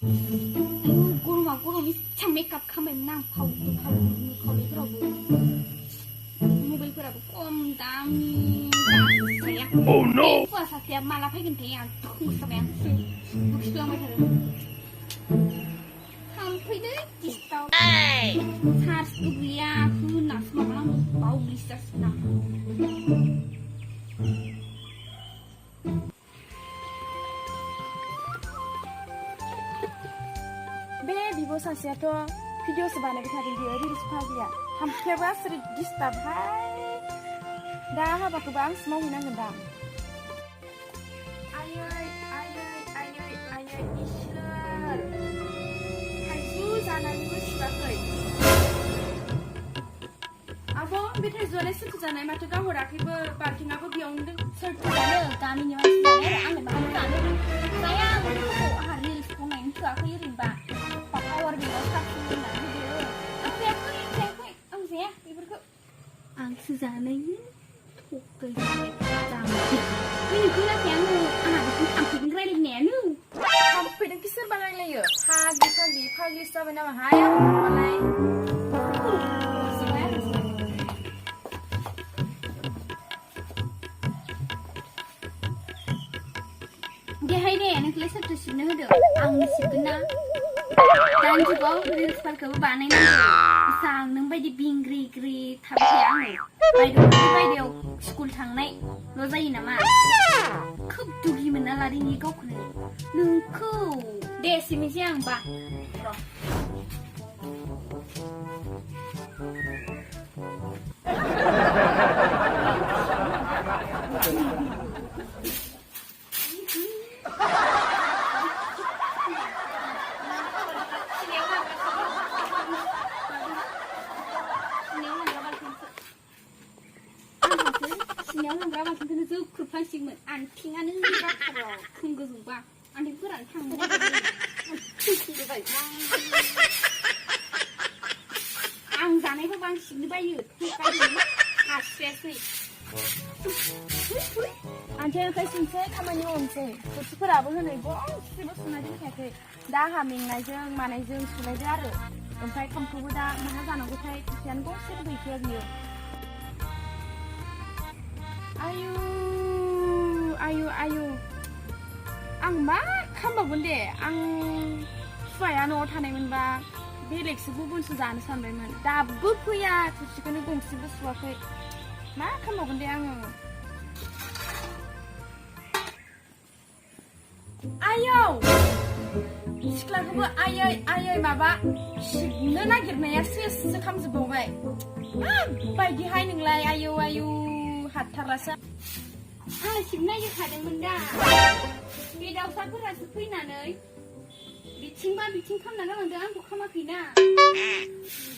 गरमा गरम इसां मेकआप खालामबायमोन आं फावखौ मोखावरिफोरावबो मबाइलफोराबो खम दामनि जाया फुवा सासेया माला फैगोनथाय आं खोंसाबाय आंसो बुखिलांबाय थादों थांफैदो दिस्टाव चार्जबो गैया होनासो माबानांगौ बावलिसो जासिगोन आं बे बिब' सासेयाथ' भिडिअ'सो बानायबाय थादों बियो रिल्स फाग्लिया थाम्फैयाबो आसोर डिस्टार्बहाय दा हाबाखौबो आंसो मावहैनांगोन दा आयै इसोर थाइजौ जानानैबो सुवाखै आब' बे थाइजौआलाय सोरथो जानाय माथो गावहराखैबो बाल्थिङाबो बेयावनो सोरथो जानो गामिनि मानसि जानाय आरो आंलाय माखौ जानो जाया आं आंहा रिल्स बनायनो थोआखै ओरैनोबा पावार बेंकआव चार्ज होनानै होदो आं जायाखै आं जाया बेफोरखौ आंसो जानायनि थगै जानाय नोंखौ नाथाय आङो आंहा बेखौ थाम्फैजों रायलायनायानो थाम्फैजों सोरबा रायलायो फाग्लिसो जाबाय नामाहाय आंहालाय देहाय दे नोंखौलाय सोरथो सिबनो होदो आंनो सिबगोन ना दानि जुगाव रिल्सफोरखौबो बानायनांगौ जां नों बायदि बिंग्रि ग्रि थाबाय थाया आङो बायदेयाव स्कुल थांनायल' जायो नामा खोब दुगि मोनना लादों गावखौनो नोंखौ दे सिबनोसै आं बा सिङाव लांग्रा बाल्थिंखौनो जोख्रुबफ्लांसिगोन आथिङानो जाथाराव खोम गोजौबा आन्थिफोरानो थांनो आं जानायखौबो आं सिबनो बायो हास्रायासै आन्थि आखाइ सिनसै खामानि मावनोसै थोरसिफोराबो हनै गंसेबो सुना दोनखायाखै दा आंहा मेंनायजों मानायजों सुलायदो आरो ओमफ्राय खामखौबो दा माहा जानांगौथाय थोरसियानो गंसेबो गैखाया बियो आयु आं मा खालामबावगोन दे आं फिफाया न'आव थानायमोनबा बेलेगसो गुबुनसो जानो सानबायमोन दाबो फैया थोरसिखौनो गंसेबो सुवाखै मा खालामबावगोन दे आङो आयौ सिख्लाखौबो आयै माबा सिबनो नागिरनाया सेससो खामजोबबावबाय माबायदिहाय नोंलाय आयौ हाथारासो आं सिबनो नागिरखादोंमोन दा बे दाउसाफोरासो फैनानै बिथिंबा बिथिं खालामना गालांदों आंखौ खामाखैना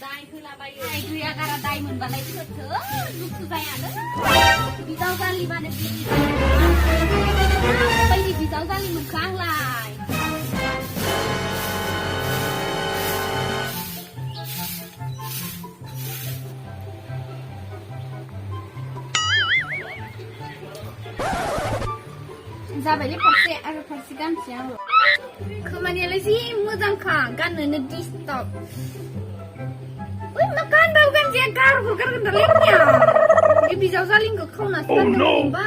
दाय होलाबायो गैया गारा दाय मोनबालाय सोरथो दुखु जायानो बिजाव जालिबानो बायदि बिजाव जालि मोनखो आंलाय जाबायलै फारसे आरो फारसे गानसै आङो खामानियालाय जि मोजांखा गाननोनो डिस्टार्ब मा गानबाबो गानजाया गारगोन दालाय आंनिया बे बिजाव जालिंखौ खावनासो गानदोंमोनबा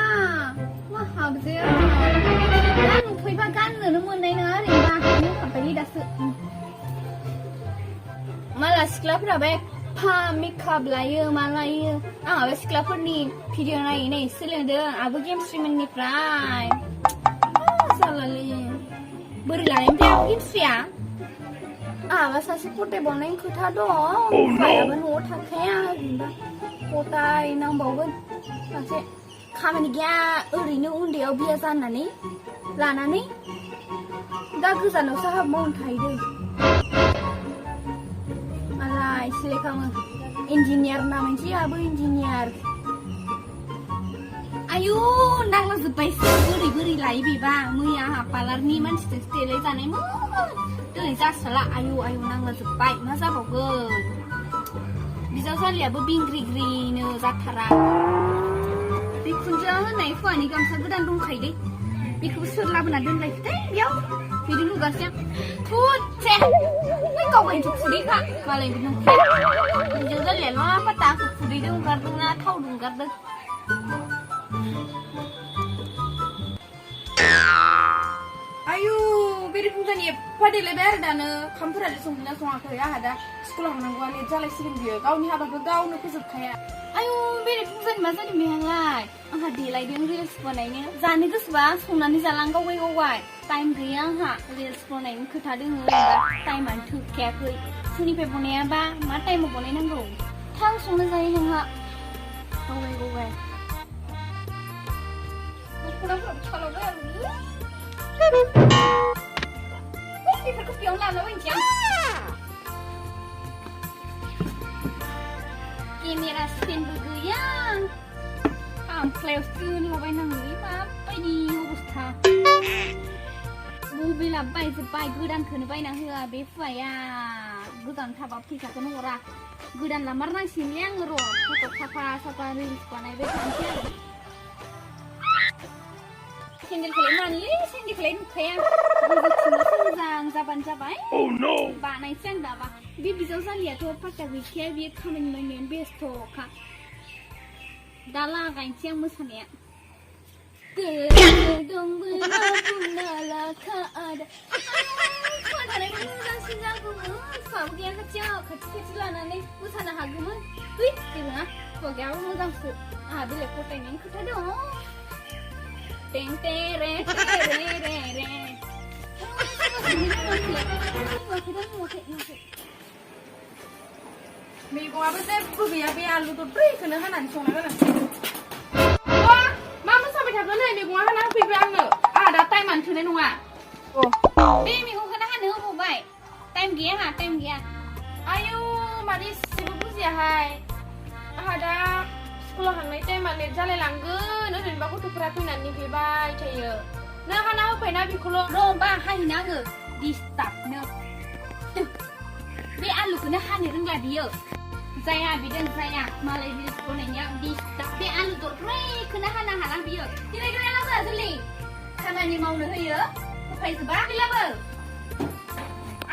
मा हाबजाया दा नुफैबा गाननोनो मोननाय नङा ओरैनोबा हाबबायलै दासो माला सिख्लाफोराबो एफा मेकआप लायो मा लायो आंहाबो सिख्लाफोरनि भिडिअ नायै सोलोंदों आबो गेमस्ट्रिमोननिफ्राय जालालै बोरै लानायनिफ्राय आबो गेमस्ट्रिया आंहाबो सासे फथायबावनायनि खोथा दं आइयाबो न'आव थाखाया ओरैनोबा फथाय नांबावगोन सासे खामानि गैया ओरैनो उन्दैयाव बिया जानानै लानानै दा गोजानावसो हाबा मावनो थाहैदों मालाय सिलाय खालामो इन्जिनियार ना मोनसेयाबो इन्जिनियार आयु नांलाजोब्बायसो बोरै लायो बेबा मैया आंहा पार्लारनि मानसिजोंसो देलाय जानायमोन दिनै जास्राला आयु नांलाजोब्बाय मा जाबावगोन बिजाव जालियाबो बिंग्रिग्रिनो जाथारा बिखुनजोआ होननाय हौवानि गामसा गोदान दंखायोलै बेखौबो सोर लाबोना दोनलायखोथाय बेयाव भिडिअ नुगासिनो थुसे बै गावगायनो खुदैखा मालाय बिदिनो बिजों जालिया मा पाता खुदैदों ओंखारदों ना थावदों ओंखारदों आयु बेरे फुंजानि एफा देलायबाय आरो दानो ओंखामफोरालाय संदोंना सङाखै आंहा दा स्कुलाव थांनांगौआ लेट जालायसिगोन बियो गावनि हाबाखौ गावनो फोजोबखाया आयु बेरे फुंजानि मा जादों बेहालाय आंहा देलायदों रिल्स बानायनो जानो गोसोबा संनानै जालां गावगाय टाइम गैया आंहा रिल्स बानायनो खोथा दोङो एबा टाइमानो थोखायाखै फुंनिफ्राय बनायाबा मा टाइमाव बनायनांगौ थां संनो जायो नोंहा गावगाय दख'नाफोराबो खालावबाय आरो बेफोरखौ बेयावनो लालाबायनोसै आं केमेरा स्टेन्डबो गैया खामफ्लायावसो दोनलाबायनाङोलै माबायदि अबस्था मबाइला बायजोब्बाय गोदानखौनो बायना होआ बे फुवाया गोदान थाबा फैसाखौनो हरा गोदान लामारनांसिगोनलै आङो र' फट' साफा रिल्स बानायबाय थानोसै आरो सेन्देलखौलाय मानोलै सेन्देलखौलाय नुखाया गोजौथिंल'सो मोजां जाबानो जाबाय बानायसै आं दाबा बे बिजावजालियाथ' पात्ता गैखाया बियो खामानि मावनायानो बेस्थ'खा दा लागायनोसै आं मोसानाया मोजांसिन जागौमोन सुवाबो गैया खाथियाव खाथि लानानै मोसानो हागौमोन जेबो नङा सुवा गैयाबो मोजांसो आंहा बेलेग फटायनायनि खोथा दङ Teng tere tere tere. मैगंआबो जेबो गैया बे आलु दरब्रैखौनो हानानै संना गालांसै मा मोसाबाय थागोन नै मैगङा हाना होफैबाय आंनो आंहा दा टाइमानो थोनाय नङा बे मैगंखौनो हानो होबावबाय टाइम गैया आंहा टाइम गैया आयौ माने एसेबो बुजियाहाय आंहा दा स्कुलाव थांनाय टाइमा लेट जालायलांगोन ओरैनोबा गथ'फोरा फैनानै नेफैबाय थायो नों हाना होफैना बेखौल' र'बा हाहैनो आङो डिस्टार्बनो बे आलुखौनो हानो रोंला बियो जाया बिदों जाया मालाय रिल्स बनायनाया डिस्टार्ब बे आलु दरब्रैखौनो हानो हाला बियो दिनै लाबो जोलै खामानि मावनो होयो होफैजोबा गैलाबो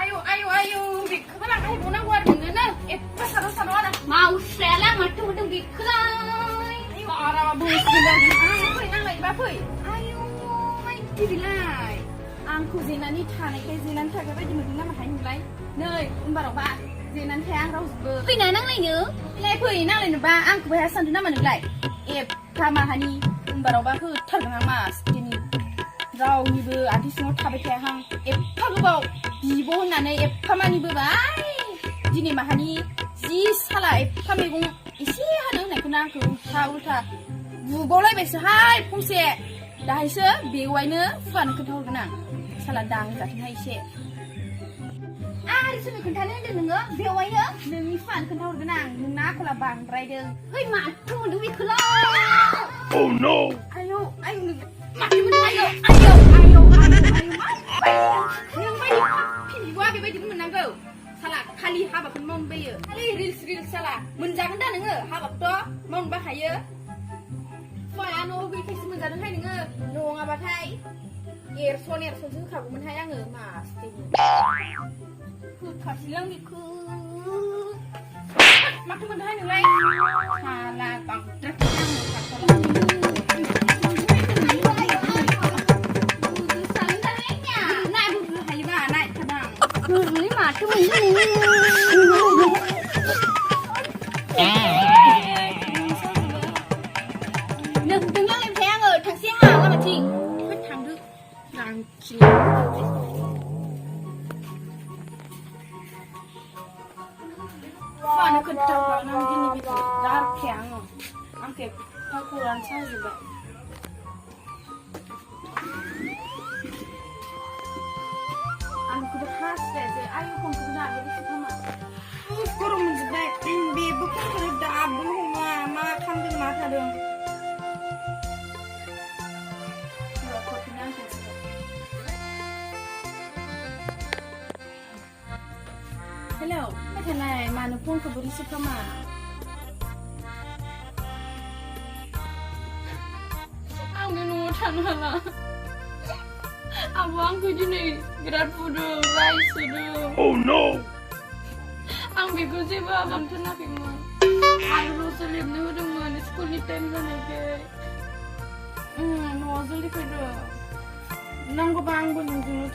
आयौ बेखौबो लांहैबावनांगौ आरो नोङो एफा साराव आरो मावस्रायालां माथो मोनदों बेखौलाय आरामाबो फै नांलायबा फै आयौ माइदि बिलाय आंखौ जेनानै थानायखाय जेनानै थाग्रा बायदि मोनदों नामा थायो नोंलाय नै उनबारावबा जेनानै थाया आं रावजोंबो फैना नांलायनो बिलाय फै नांलायनोबा आंखौबो हाया सानदों नामा नोंलाय एफा माहानि उनबारावबा होथारगोन आं मासथिनि रावनिबो आथिं सिङाव थाबाय थायाहां एफा गोबाव बिब' होननानै एफा मानिबोबाय दिनै माहानि जि साला एफा मैगं एसे हानो होननायखौनो आंखौ उल्था बुबावलायबायसोहाय फंसे दाहायसो बेवायनो फुवानो खोन्थाहरगोन आं साला दांजाथोंहाय एसे आरो सोरनो खोन्थानो होनदों नोङो बेवायनो नोंनि फुवानो खोन्थाहरगोन आं नोंना आखला बांद्रायदों ओइ माथो मोनदों बेखौलाय आयौ फिलिबा बेबायदिनो मोननांगौ साला खालि हाबाखौनो मावनो बायो खालि रिल्स साला मोनजागोन दा नोङो हाबाखौथ' मावनो बाखायो फुवाया न'आव गैखायसो मोनजादोंहाय नोङो नङाबाथाय एरस'नसो होखागौमोनहाय आङो मासथिनि होखासैलां बेखौ माथो मोनदोंहाय नोंलाय साला बांद्राय माथो मोनदों नोंजों लांलायबाय आङो थांसै आंहा लामाथिं थांदो रांखि फुवानो खोन्थाहरबाय आं दिनै बिदि गारखाया आंखौ एफा खौरां साजोब्बाय आंखौबो हास्रायासै आयु फनखौबो दानबाय खोमा गरम मोनजोब्बाय बेबो फनखौनो दाबो हमा मा खालामदों मा थादों हेलौ माथालाय मानो फनखौबो रिसिभ खालामा आंनो न'आव थानो हाला Abu आंखौ दिनै बिराद बुदों रायसोदों Oh no! आं बेखौ जेबो आगान थोनाखैमोन आरोल'सो लिरनो होदोंमोन स्कुलनि टाइम जानायखाय न'आव जल्दि फैदो नांगौबा आंबो नोंजोंनो